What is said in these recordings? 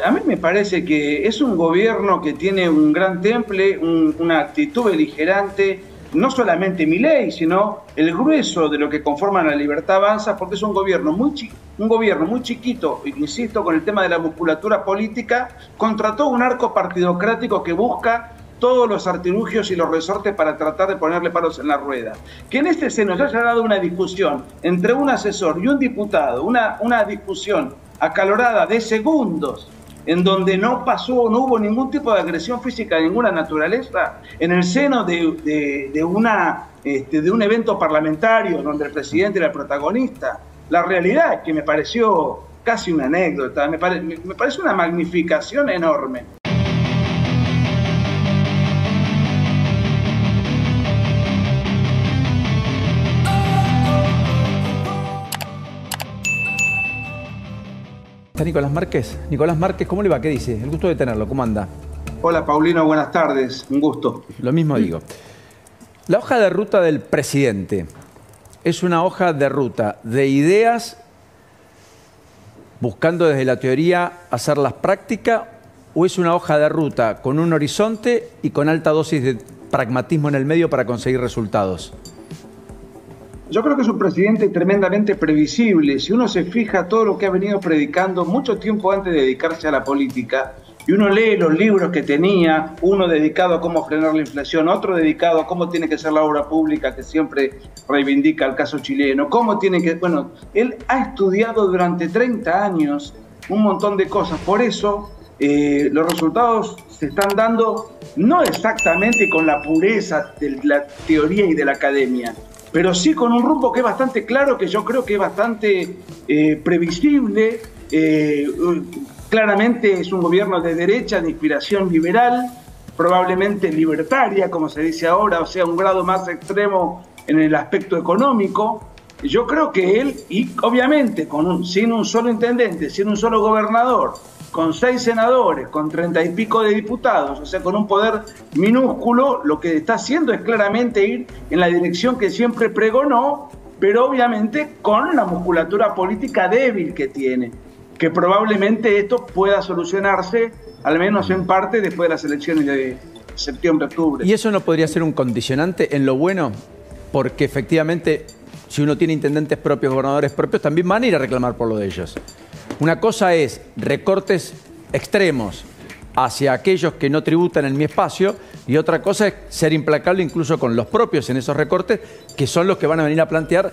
A mí me parece que es un gobierno que tiene un gran temple, una actitud beligerante, no solamente Milei, sino el grueso de lo que conforman La Libertad Avanza, porque es un gobierno muy chiquito, insisto, con el tema de la musculatura política, contra todo un arco partidocrático que busca todos los artilugios y los resortes para tratar de ponerle palos en la rueda. Que en este seno se haya dado una discusión entre un asesor y un diputado, una discusión acalorada de segundos, en donde no hubo ningún tipo de agresión física de ninguna naturaleza, en el seno de un evento parlamentario donde el presidente era el protagonista. La realidad es que me pareció casi una anécdota, me parece una magnificación enorme. ¿Está Nicolás Márquez? Nicolás Márquez, ¿cómo le va? ¿Qué dice? El gusto de tenerlo, ¿cómo anda? Hola Paulino, buenas tardes, un gusto. Lo mismo digo. La hoja de ruta del presidente es una hoja de ruta de ideas buscando desde la teoría hacerlas práctica, o es una hoja de ruta con un horizonte y con alta dosis de pragmatismo en el medio para conseguir resultados? Yo creo que es un presidente tremendamente previsible. Si uno se fija todo lo que ha venido predicando mucho tiempo antes de dedicarse a la política, y uno lee los libros que tenía, uno dedicado a cómo frenar la inflación, otro dedicado a cómo tiene que ser la obra pública, que siempre reivindica el caso chileno, cómo tiene que... Bueno, él ha estudiado durante 30 años un montón de cosas. Por eso los resultados se están dando no exactamente con la pureza de la teoría y de la academia, pero sí con un rumbo que es bastante claro, que yo creo que es bastante previsible. Claramente es un gobierno de derecha, de inspiración liberal, probablemente libertaria, como se dice ahora, o sea, un grado más extremo en el aspecto económico. Yo creo que él, y obviamente sin un solo intendente, sin un solo gobernador, con 6 senadores, con 30 y pico de diputados, o sea, con un poder minúsculo, lo que está haciendo es claramente ir en la dirección que siempre pregonó, pero obviamente con la musculatura política débil que tiene, que probablemente esto pueda solucionarse, al menos en parte, después de las elecciones de septiembre-octubre. ¿Y eso no podría ser un condicionante en lo bueno? Porque efectivamente, si uno tiene intendentes propios, gobernadores propios, también van a ir a reclamar por lo de ellos. Una cosa es recortes extremos hacia aquellos que no tributan en mi espacio, y otra cosa es ser implacable incluso con los propios en esos recortes, que son los que van a venir a plantear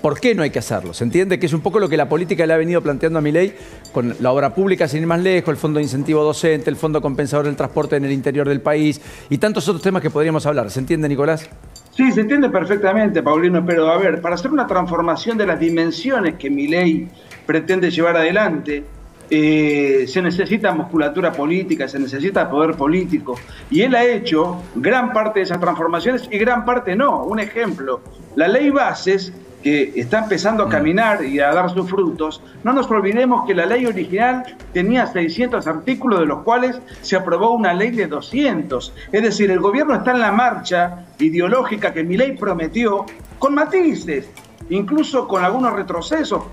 por qué no hay que hacerlo. ¿Se entiende? Que es un poco lo que la política le ha venido planteando a Milei con la obra pública, sin ir más lejos, el fondo de incentivo docente, el fondo compensador del transporte en el interior del país y tantos otros temas que podríamos hablar. ¿Se entiende, Nicolás? Sí, se entiende perfectamente, Paulino, pero a ver, para hacer una transformación de las dimensiones que Milei pretende llevar adelante, se necesita musculatura política, se necesita poder político, y él ha hecho gran parte de esas transformaciones y gran parte no. Un ejemplo, la ley Bases, que está empezando a caminar y a dar sus frutos. No nos olvidemos que la ley original tenía 600 artículos, de los cuales se aprobó una ley de 200. Es decir, el gobierno está en la marcha ideológica que Milei prometió, con matices, incluso con algunos retrocesos,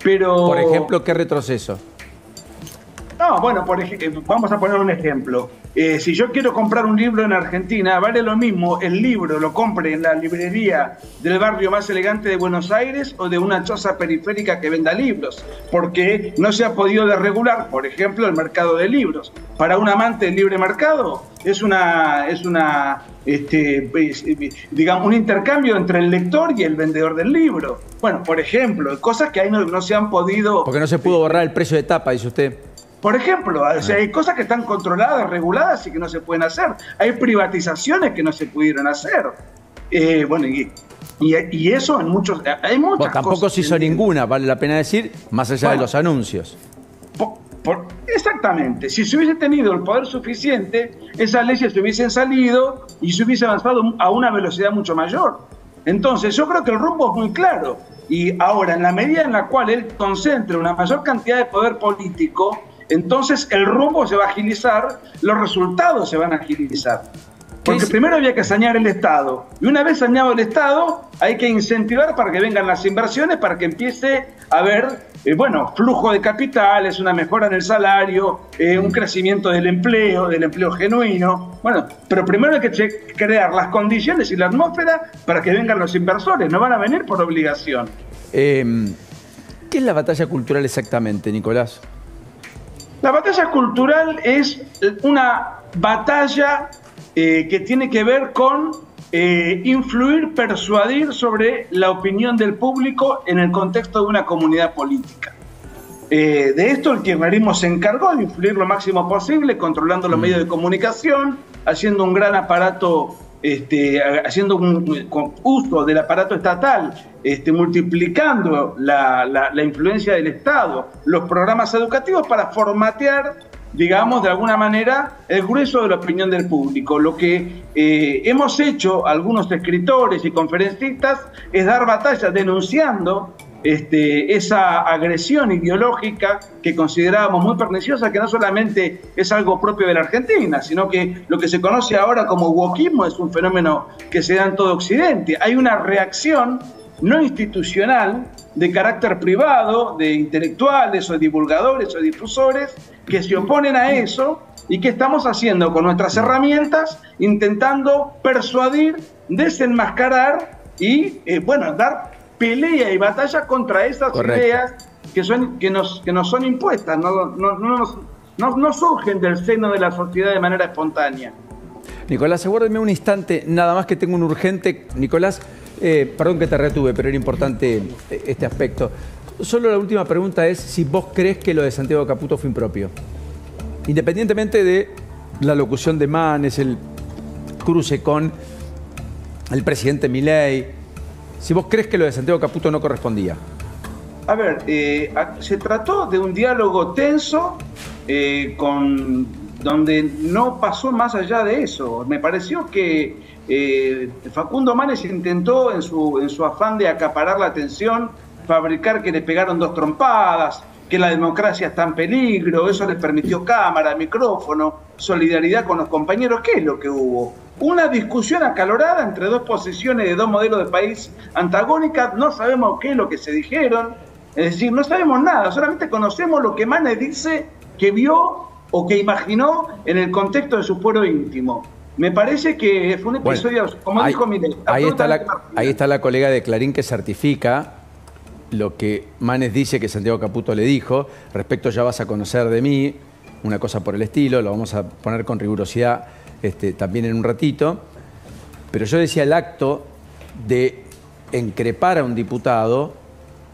pero... Por ejemplo, ¿qué retroceso? No, bueno, vamos a poner un ejemplo. Si yo quiero comprar un libro en Argentina, vale lo mismo el libro lo compre en la librería del barrio más elegante de Buenos Aires o de una choza periférica que venda libros, porque no se ha podido desregular, por ejemplo, el mercado de libros. Para un amante del libre mercado digamos, un intercambio entre el lector y el vendedor del libro. Bueno, por ejemplo, cosas que ahí no se han podido... Porque no se pudo borrar el precio de tapa, dice usted. Por ejemplo, o sea, hay cosas que están controladas, reguladas y que no se pueden hacer. Hay privatizaciones que no se pudieron hacer. Bueno, y eso en muchos... Hay muchas cosas. Tampoco se hizo ninguna, vale la pena decir, más allá de los anuncios. Exactamente. Si se hubiese tenido el poder suficiente, esas leyes se hubiesen salido y se hubiese avanzado a una velocidad mucho mayor. Entonces, yo creo que el rumbo es muy claro. Y ahora, en la medida en la cual él concentre una mayor cantidad de poder político, entonces el rumbo se va a agilizar, los resultados se van a agilizar. Porque primero había que sanear el Estado. Y una vez saneado el Estado, hay que incentivar para que vengan las inversiones, para que empiece a haber bueno, flujo de capitales, una mejora en el salario, un crecimiento del empleo genuino. Bueno, pero primero hay que crear las condiciones y la atmósfera para que vengan los inversores, no van a venir por obligación. ¿Qué es la batalla cultural exactamente, Nicolás? La batalla cultural es una batalla que tiene que ver con influir, persuadir sobre la opinión del público en el contexto de una comunidad política. De esto el kirchnerismo se encargó de influir lo máximo posible, controlando los medios de comunicación, haciendo un gran aparato, haciendo con uso del aparato estatal, multiplicando la influencia del Estado, los programas educativos para formatear, digamos, de alguna manera, el grueso de la opinión del público. Lo que hemos hecho algunos escritores y conferencistas es dar batalla denunciando esa agresión ideológica que considerábamos muy perniciosa, que no solamente es algo propio de la Argentina, sino que lo que se conoce ahora como wokismo es un fenómeno que se da en todo Occidente. Hay una reacción no institucional de carácter privado, de intelectuales o divulgadores o difusores que se oponen a eso y que estamos haciendo con nuestras herramientas, intentando persuadir, desenmascarar y, dar pelea y batalla contra esas ideas que nos son impuestas, no surgen del seno de la sociedad de manera espontánea. Nicolás, aguárdeme un instante, nada más que tengo un urgente. Nicolás, perdón que te retuve, pero era importante este aspecto. Solo la última pregunta es si vos crees que lo de Santiago Caputo fue impropio. Independientemente de la locución de Manes, el cruce con el presidente Milei, si vos crees que lo de Santiago Caputo no correspondía. A ver, se trató de un diálogo tenso donde no pasó más allá de eso. Me pareció que Facundo Manes intentó, en su afán de acaparar la atención, fabricar que le pegaron 2 trompadas, que la democracia está en peligro, eso le permitió cámara, micrófono, solidaridad con los compañeros. ¿Qué es lo que hubo? Una discusión acalorada entre 2 posiciones de 2 modelos de país antagónicas. No sabemos qué es lo que se dijeron, es decir, no sabemos nada, solamente conocemos lo que Manes dice que vio o que imaginó en el contexto de su fuero íntimo. Me parece que fue un episodio, como dijo Milei. Ahí está la colega de Clarín que certifica lo que Manes dice que Santiago Caputo le dijo. Respecto, ya vas a conocer de mí, una cosa por el estilo, lo vamos a poner con rigurosidad también en un ratito. Pero yo decía el acto de increpar a un diputado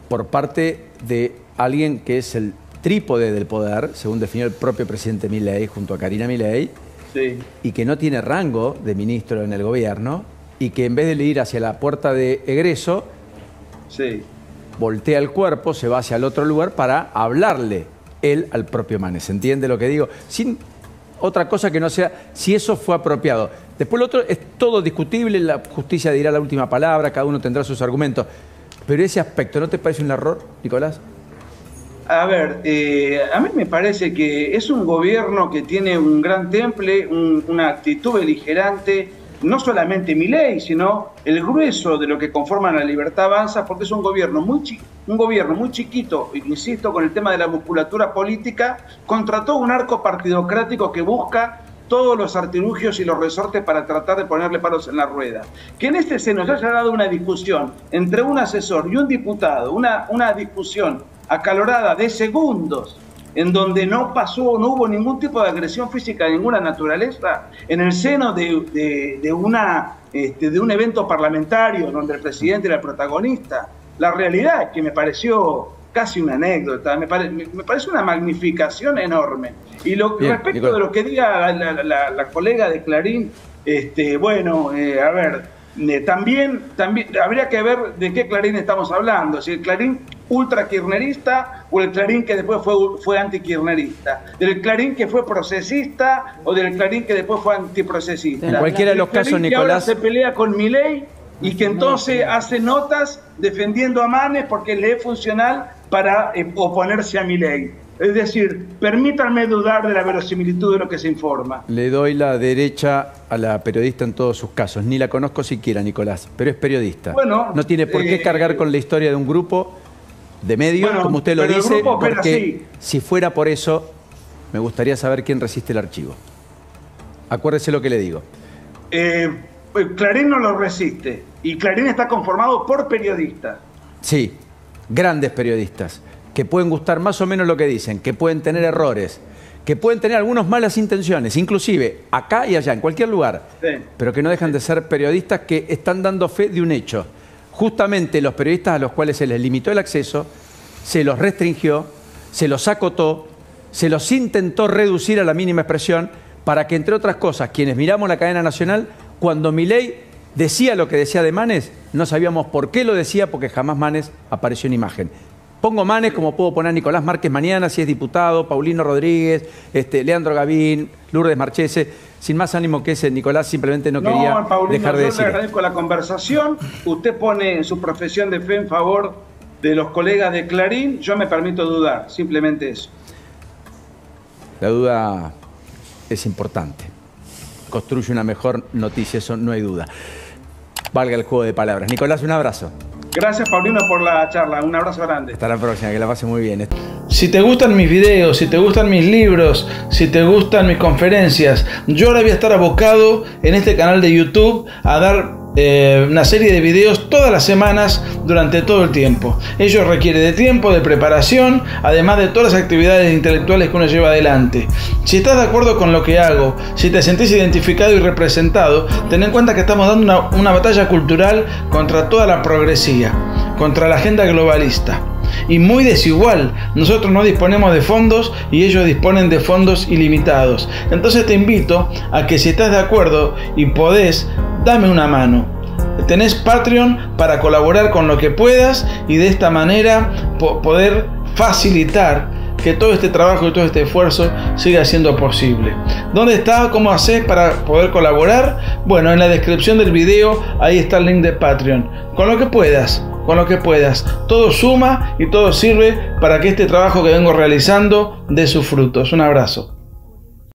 por parte de alguien que es el trípode del poder, según definió el propio presidente Milei junto a Karina Milei, sí, y que no tiene rango de ministro en el gobierno, y que en vez de ir hacia la puerta de egreso, sí, voltea el cuerpo, se va hacia el otro lugar para hablarle él al propio Manes. ¿Se entiende lo que digo? Sin otra cosa que no sea si eso fue apropiado. Después lo otro es todo discutible, la justicia dirá la última palabra, cada uno tendrá sus argumentos. Pero ese aspecto, ¿no te parece un error, Nicolás? A ver, a mí me parece que es un gobierno que tiene un gran temple, una actitud beligerante, no solamente Milei, sino el grueso de lo que conforman La Libertad Avanza, porque es un gobierno muy chiquito, insisto, con el tema de la musculatura política, contrató un arco partidocrático que busca todos los artilugios y los resortes para tratar de ponerle palos en la rueda. Que en este seno se haya dado una discusión entre un asesor y un diputado, una discusión acalorada de segundos, en donde no hubo ningún tipo de agresión física de ninguna naturaleza, en el seno de un evento parlamentario donde el presidente era el protagonista. La realidad es que me pareció casi una anécdota, me parece una magnificación enorme. Y respecto Nicolás, de lo que diga la colega de Clarín, a ver, también habría que ver de qué Clarín estamos hablando, si el Clarín ultra-kirchnerista o el Clarín que después fue anti-kirchnerista, del Clarín que fue procesista o del Clarín que después fue antiprocesista. En cualquiera de los casos, Nicolás, que ahora se pelea con Milei y que entonces hace notas defendiendo a Manes porque le es funcional para oponerse a Milei. Es decir, permítanme dudar de la verosimilitud de lo que se informa. Le doy la derecha a la periodista en todos sus casos. Ni la conozco siquiera, Nicolás, pero es periodista. Bueno, no tiene por qué cargar con la historia de un grupo de medios, Bueno, como usted lo pero el dice, grupo opera porque así. si fuera por eso, me gustaría saber quién resiste el archivo. Acuérdese lo que le digo. Clarín no lo resiste, y Clarín está conformado por periodistas. Sí, grandes periodistas, que pueden gustar más o menos lo que dicen, que pueden tener errores, que pueden tener algunas malas intenciones, inclusive acá y allá, en cualquier lugar, Sí. pero que no dejan de ser periodistas que están dando fe de un hecho. Justamente los periodistas a los cuales se les limitó el acceso, se los restringió, se los acotó, se los intentó reducir a la mínima expresión para que, entre otras cosas, quienes miramos la cadena nacional, cuando Milei decía lo que decía de Manes, no sabíamos por qué lo decía, porque jamás Manes apareció en imagen. Pongo Manes como puedo poner a Nicolás Márquez mañana, si es diputado, Paulino Rodríguez, Leandro Gavín, Lourdes Marchese, sin más ánimo que ese. Nicolás simplemente no quería Paulino, dejar de yo decir. le agradezco la conversación. Usted pone en su profesión de fe en favor de los colegas de Clarín. Yo me permito dudar, simplemente eso. La duda es importante. Construye una mejor noticia, eso no hay duda. Valga el juego de palabras. Nicolás, un abrazo. Gracias, Paulino, por la charla. Un abrazo grande. Hasta la próxima, que la pase muy bien. Si te gustan mis videos, si te gustan mis libros, si te gustan mis conferencias, yo ahora voy a estar abocado en este canal de YouTube a dar una serie de videos todas las semanas durante todo el tiempo. Ello requiere de tiempo, de preparación, además de todas las actividades intelectuales que uno lleva adelante. Si estás de acuerdo con lo que hago, si te sentís identificado y representado, ten en cuenta que estamos dando una batalla cultural contra toda la progresía, contra la agenda globalista. Y muy desigual. Nosotros no disponemos de fondos y ellos disponen de fondos ilimitados. Entonces te invito a que, si estás de acuerdo y podés, dame una mano. Tenés Patreon para colaborar con lo que puedas y de esta manera poder facilitar que todo este trabajo y todo este esfuerzo siga siendo posible. ¿Dónde está? ¿Cómo haces para poder colaborar? Bueno, en la descripción del video ahí está el link de Patreon. Con lo que puedas. Todo suma y todo sirve para que este trabajo que vengo realizando dé sus frutos. Un abrazo.